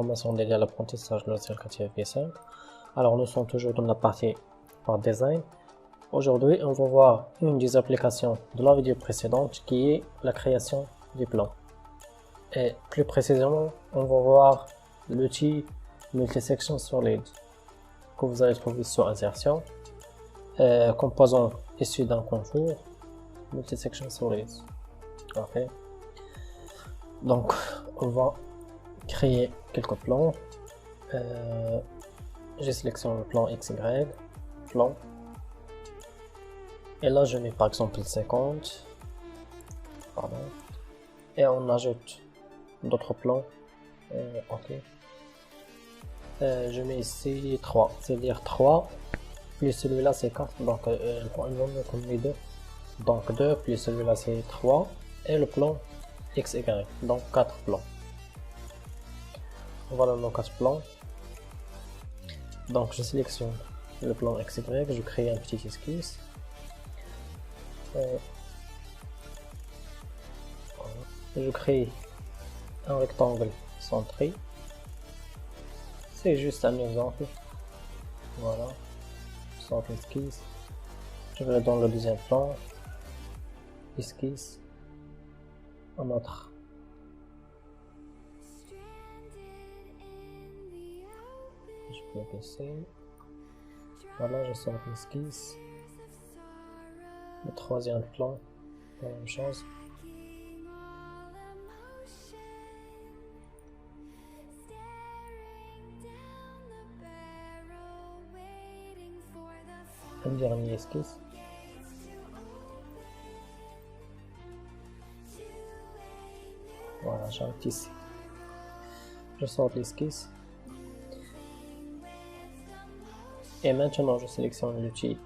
informations dédiées à l'apprentissage de logiciel créatif V5. Alors nous sommes toujours dans la partie par design. Aujourd'hui on va voir une des applications de la vidéo précédente qui est la création du plan. Et plus précisément on va voir l'outil multisection solid que vous allez trouver sur insertion, composant issu d'un concours multisection solid. Ok. Donc on va créer quelques plans. Je sélectionne le plan XY, plan, et là je mets par exemple 50, pardon, et on ajoute d'autres plans. Ok. Je mets ici 3, c'est-à-dire 3 plus celui-là c'est 4, donc on va mettre les deux, donc 2 plus celui-là c'est 3 et le plan XY, donc 4 plans. Voilà nos 4 plans. Donc je sélectionne le plan XY, je crée un petit esquisse. Je crée un rectangle centré. C'est juste un exemple. Voilà. Centre esquisse. Je vais dans le deuxième plan. Esquisse. Un autre. Je peux baisser. Voilà, je sors l'esquisse. Le troisième plan, la même chose. Un dernier esquisse. Voilà, j'arrête ici. Je sors l'esquisse. Et maintenant, je sélectionne l'outil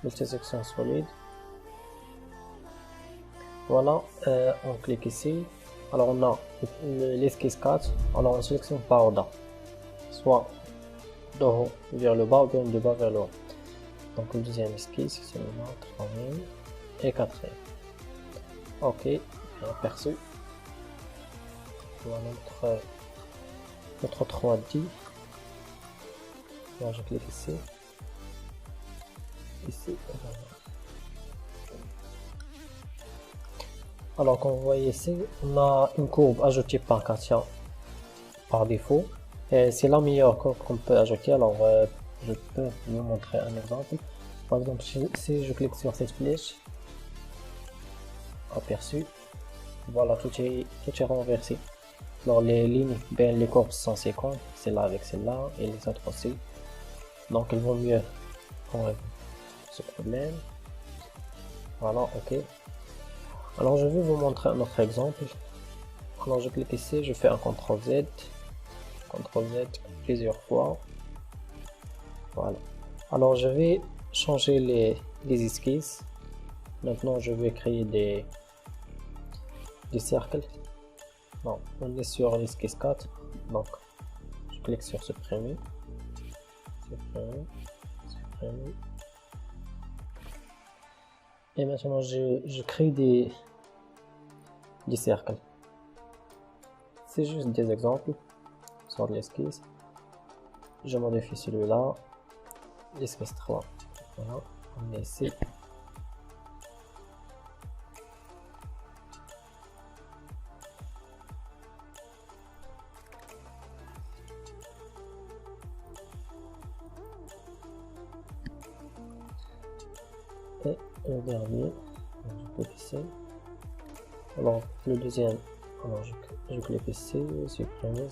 multisection solide. Voilà, on clique ici. Alors, on a l'esquisse 4. Alors, on sélectionne par ordre. Soit de haut vers le bas ou bien de bas vers le haut. Donc, le deuxième esquisse, c'est le 3e et 4e. Ok, aperçu. Voilà notre 3D. Là, je clique ici. Ici. Alors, comme vous voyez ici, on a une courbe ajoutée par Katia par défaut. Et c'est la meilleure courbe qu'on peut ajouter. Alors, je peux vous montrer un exemple. Par exemple, si je clique sur cette flèche, aperçu, voilà, tout est renversé. Alors, les lignes, ben, les courbes sont séquentes, celle-là avec celle-là, et les autres aussi. Donc, il vaut mieux enlever ce problème. Voilà, ok. Alors, je vais vous montrer un autre exemple. Alors, je clique ici, je fais un CTRL Z plusieurs fois. Voilà. Alors, je vais changer les esquisses. Maintenant, je vais créer des cercles. Bon, on est sur l'esquisse 4. Donc, je clique sur supprimer. Supprimer. Et maintenant, je crée des cercles. C'est juste des exemples sur l'esquisse. Je modifie celui-là. L'esquisse 3. Voilà, on est ici. Et le dernier, je clique ici. Alors, le deuxième, alors je clique ici, supprimer.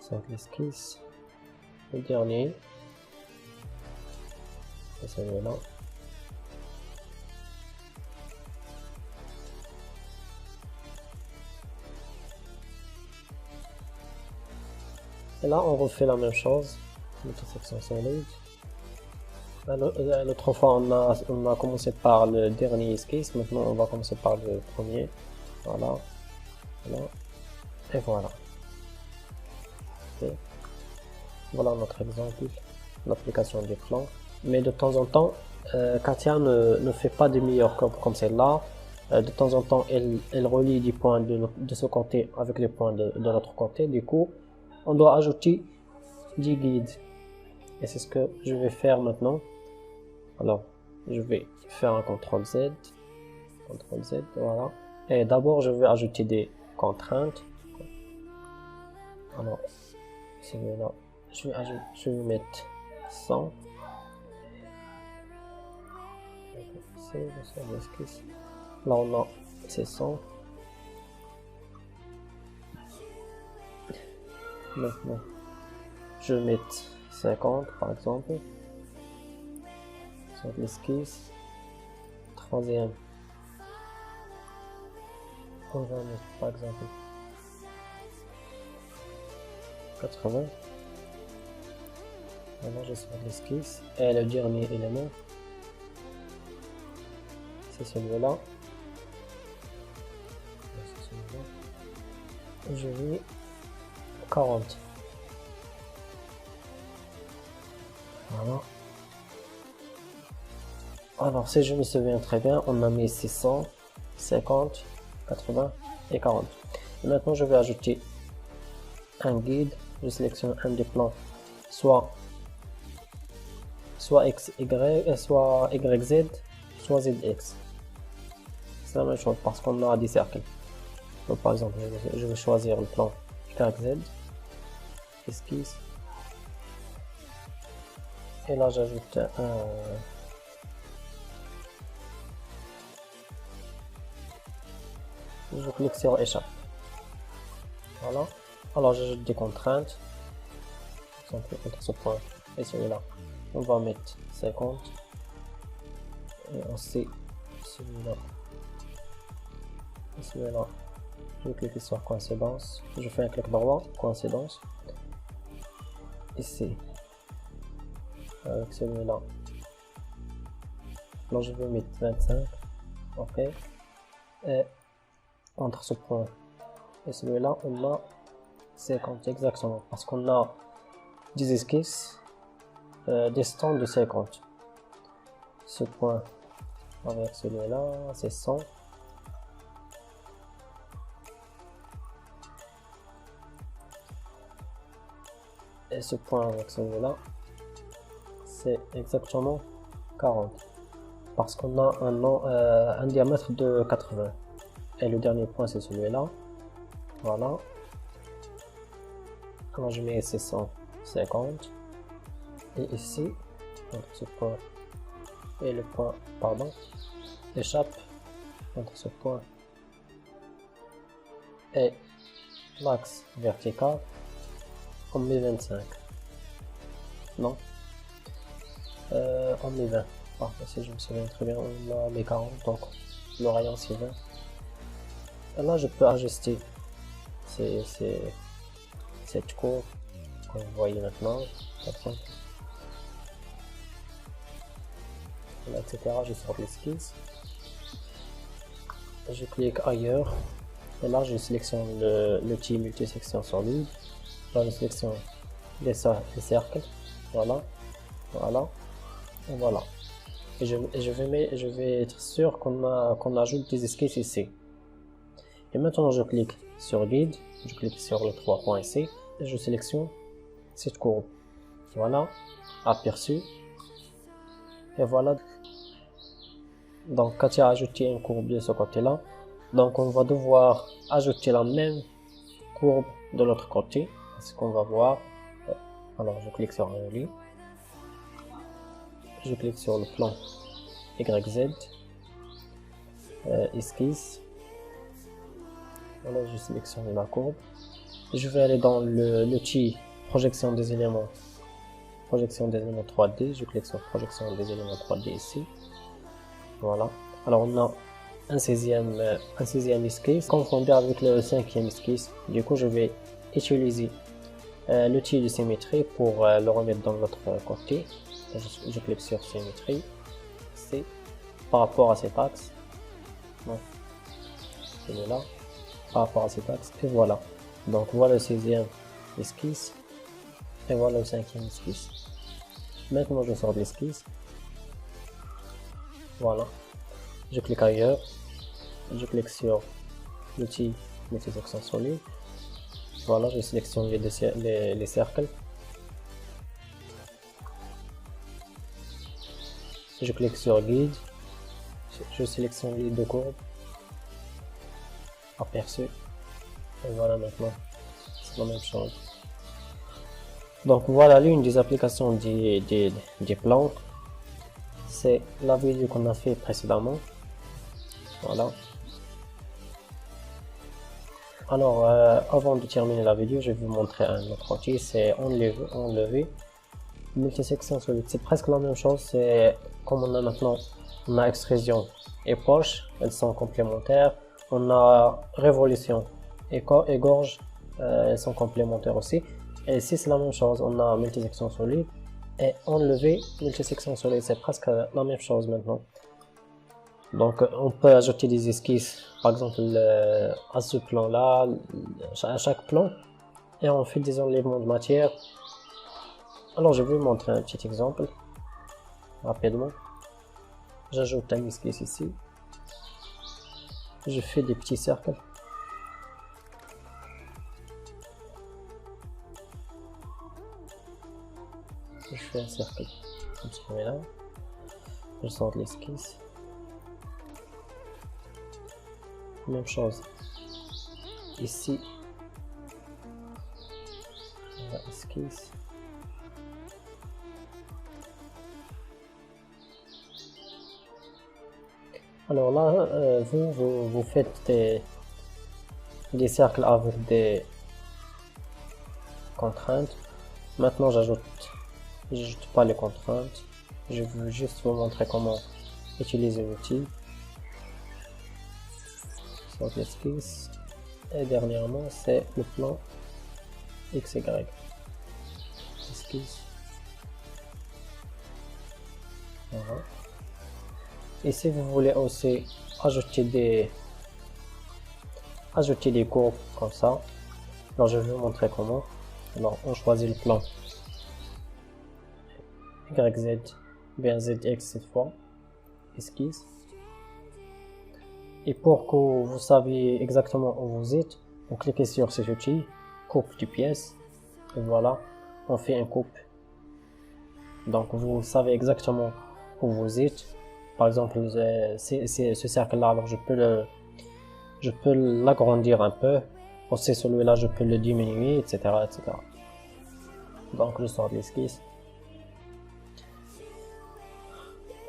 Donc l'esquisse, le dernier, c'est celui-là. Et là, on refait la même chose, multisection solide. L'autre fois, on a commencé par le dernier esquisse, maintenant on va commencer par le premier. Voilà, voilà, et voilà. Voilà notre exemple, l'application du plan. Mais de temps en temps, Katia ne fait pas de meilleures courbes comme celle-là. De temps en temps, elle relie des points de ce côté avec les points de l'autre côté. Du coup, on doit ajouter des guides. Et c'est ce que je vais faire maintenant. Alors, je vais faire un CTRL Z. CTRL Z, voilà. Et d'abord, je vais ajouter des contraintes. Alors, celui-là, je vais mettre 100. Là, on a c'est 100. Maintenant, je vais mettre 50 par exemple. Sur l'esquisse. Troisième. On va mettre par exemple 80. Maintenant, je sors l'esquisse. Et le dernier élément, c'est celui-là. Je vais 40. Voilà. Alors, si je me souviens très bien, on a mis 600, 50, 80 et 40. Et maintenant, je vais ajouter un guide. Je sélectionne un des plans, soit XY, soit YZ, soit ZX. C'est la même chose parce qu'on a des cercles. Donc, par exemple, je vais choisir le plan YZ, esquisse. Et là, j'ajoute un. Je clique sur échappe. Voilà. Alors, j'ajoute des contraintes. Entre ce point et celui-là. On va mettre 50. Et on sait celui-là. Et celui-là. Je vais cliquer sur coïncidence. Je fais un clic droit, coïncidence. Ici. Avec celui-là. Là, je vais mettre 25. Ok. Et entre ce point et celui-là, on a 50 exactement. Parce qu'on a des esquisses des stands de 50. Ce point avec celui-là, c'est 100. Et ce point avec celui-là, c'est exactement 40. Parce qu'on a un diamètre de 80. Et le dernier point, c'est celui-là. Voilà. Alors, je mets 650. Et ici, entre ce point et le point, pardon, échappe entre ce point et l'axe vertical, on met 25. Non, on met 20. Parfait, si je me souviens très bien, on a mis 40, donc le rayon c'est 20. Et là, je peux ajuster cette courbe, comme vous voyez maintenant, etc. Je sors de l'esquisse, je clique ailleurs, et là je sélectionne l'outil multisection solide. Là je sélectionne les cercles, voilà, voilà, et voilà. Et je vais être sûr qu'on ajoute des esquisses ici. Et maintenant je clique sur guide, je clique sur le 3 points ici, et je sélectionne cette courbe. Voilà, aperçu. Et voilà. Donc Katia a ajouté une courbe de ce côté-là. Donc on va devoir ajouter la même courbe de l'autre côté. C'est ce qu'on va voir. Alors je clique sur un lit. Je clique sur le plan YZ. Esquisse. Voilà, je sélectionne la courbe. Je vais aller dans l'outil projection des éléments. Projection des éléments 3D. Je clique sur projection des éléments 3D ici. Voilà. Alors on a un 16e esquisse confondu avec le 5e esquisse. Du coup, je vais utiliser l'outil de symétrie pour le remettre dans l'autre côté. Je clique sur symétrie. C'est par rapport à cet axe. Donc, celui-là. Par rapport à cet axe. Et voilà. Donc voilà le 16e esquisse. Et voilà le 5e esquisse. Maintenant, je sors de l'esquisse. Voilà. Je clique ailleurs. Je clique sur l'outil multisection solide. Voilà, je sélectionne les cercles. Je clique sur guide. Je sélectionne les deux courbes. Aperçu. Et voilà, maintenant, c'est la même chose. Donc voilà l'une des applications des plantes. C'est la vidéo qu'on a fait précédemment. Voilà. Alors, avant de terminer la vidéo, je vais vous montrer un autre outil, c'est enlever multisection solide. C'est presque la même chose, c'est comme on a maintenant, on a extrusion et poche, elles sont complémentaires. On a révolution et gorge, elles sont complémentaires aussi. Et ici c'est la même chose, on a multisection solide et enlever multisection solide, c'est presque la même chose maintenant. Donc on peut ajouter des esquisses, par exemple à ce plan là, à chaque plan, et on fait des enlèvements de matière. Alors je vais vous montrer un petit exemple rapidement. J'ajoute un esquisse ici, je fais des petits cercles, je fais un cercle comme celui-là, je sors de l'esquisse. Même chose ici, la esquisse, alors là vous faites des cercles avec des contraintes. Maintenant j'ajoute pas les contraintes, je veux juste vous montrer comment utiliser l'outil. L'esquisse, et dernièrement c'est le plan XY. Esquisse. Voilà. Et si vous voulez aussi ajouter des courbes comme ça, alors je vais vous montrer comment. Alors on choisit le plan YZ, bien ZX cette fois, esquisse. Et pour que vous saviez exactement où vous êtes, vous cliquez sur cet outil, coupe de pièces, et voilà, on fait une coupe. Donc vous savez exactement où vous êtes. Par exemple, c'est ce cercle-là, alors je peux l'agrandir un peu. Aussi celui-là, je peux le diminuer, etc., etc. Donc je sors de l'esquisse.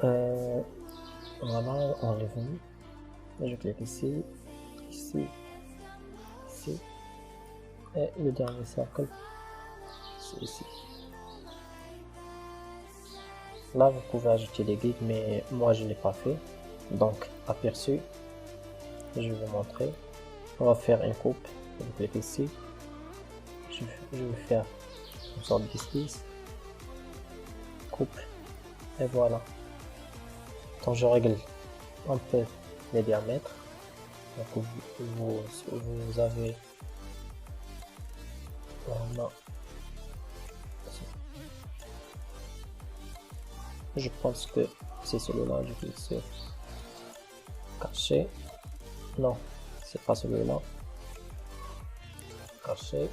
Voilà, enlève. Je clique ici, ici, ici, et le dernier cercle, c'est ici. Là, vous pouvez ajouter des guides, mais moi je ne l'ai pas fait. Donc, aperçu, je vais vous montrer. On va faire une coupe. Je clique ici. Je vais faire une sorte d'esquisse. Coupe, et voilà. Donc, je règle un peu les diamètres. Donc vous avez, voilà, je pense que c'est celui-là. Je clique sur cacher, non c'est pas celui-là, cacher,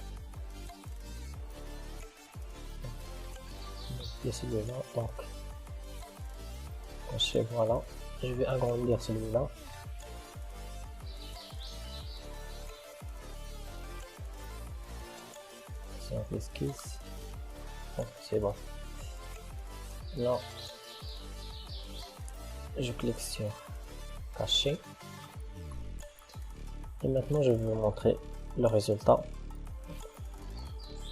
et celui-là, donc cacher, voilà. Je vais agrandir celui-là. L'esquisse, c'est bon. Là je clique sur cacher et maintenant je vais vous montrer le résultat.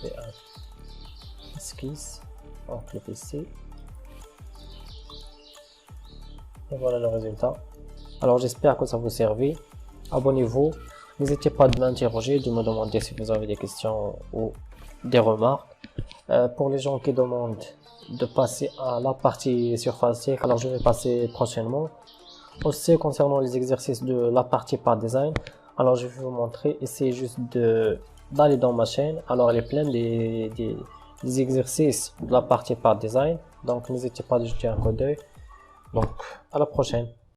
Je fais un esquisse, on clique ici et voilà le résultat. Alors j'espère que ça vous servit. Abonnez-vous, n'hésitez pas de m'interroger, de me demander si vous avez des questions ou des remarques. Pour les gens qui demandent de passer à la partie surface tech, alors je vais passer prochainement. Aussi concernant les exercices de la partie par design, alors je vais vous montrer. Essayez juste d'aller dans ma chaîne, alors elle est pleine des exercices de la partie par design, donc n'hésitez pas de jeter un coup d'œil. Donc, à la prochaine.